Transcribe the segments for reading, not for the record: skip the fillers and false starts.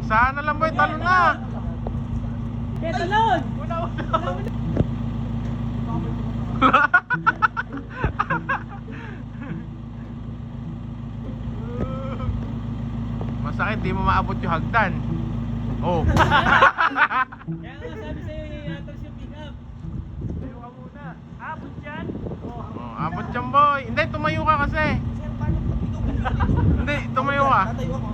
Sana lang boy, talon na. Kaya talon! Masakit, di mo maabot yung hagdan. Oh. Kaya nga sabi sa'yo, i-atras yung pick-up. Tayo ka muna. Abot yan? Oh, abot yan boy. Hindi, tumayo ka kasi. Hindi, tumayo ka. Tatayo ako.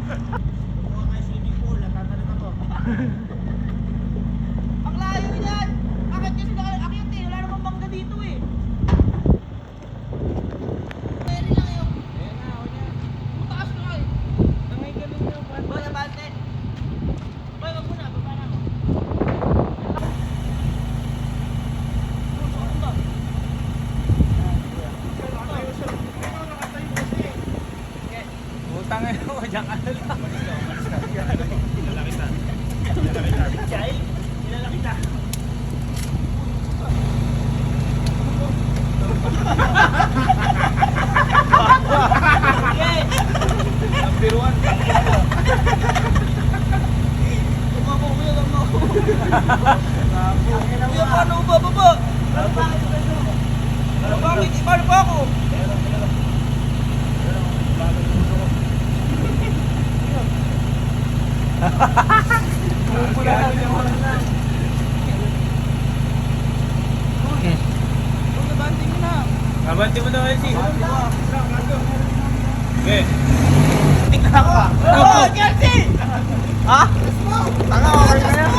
Mukha kayo swimming pool, natatalon ako. Ang layo yan! Akit kasi nakakit eh, wala namang bangga dito eh. Pwede lang yun. Ayan na, ako na. Mataas ka eh. Nangay ka lang yung pan. Boy, abante. Boy, wag muna, baba na ako. Utang na mo, dyan ka na lang. Jai, kilala kita. Number 1. Tumama ko yun, tumama ko. Kuya, paano ko bababa? Bakit? Paano pa ako? Nabante mo na. Abante mo daw, LC. Okay. Tingnan ako. Oh, Chelsea! Ha? Tanga, okay na yan.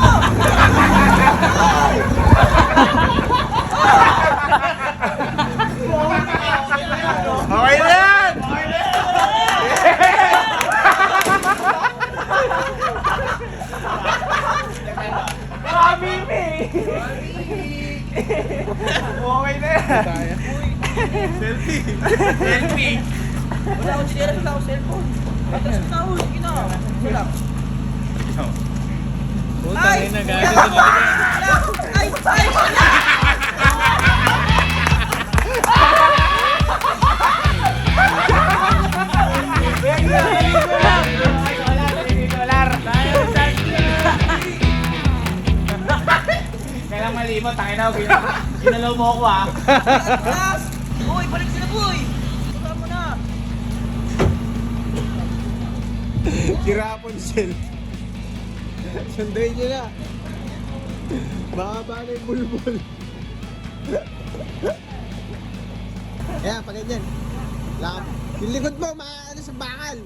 Okay na yan! Okay na yan! Selfie! Selfie! Wala akong sinira, wala akong cellphone. Atras ko na ako, sige na. Wala. Utang na gano'n. Ay! Ay! Kailang malimot, takin na. Ginalaw mo ako ah. Atras! Uy, balik sila boy! Wala mo na. Kirapon sel. Sunduin nyo na. Baka ba na yung bulbul. Ayan, pag ganyan. Lakad. Yung likod mo, ano sa bakal.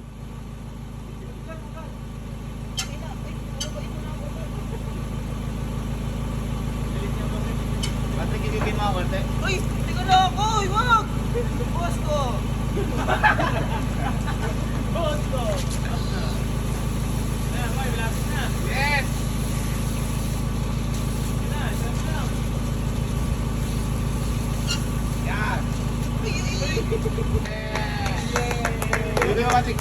Pati kikibin mo ako, te. Uy! Tika na ako! Uy, wag! Bukas ko! Boss ko! Ayan, boy, malapit na. Yes! Yan! Uy, uy, uy! Dito yung matik.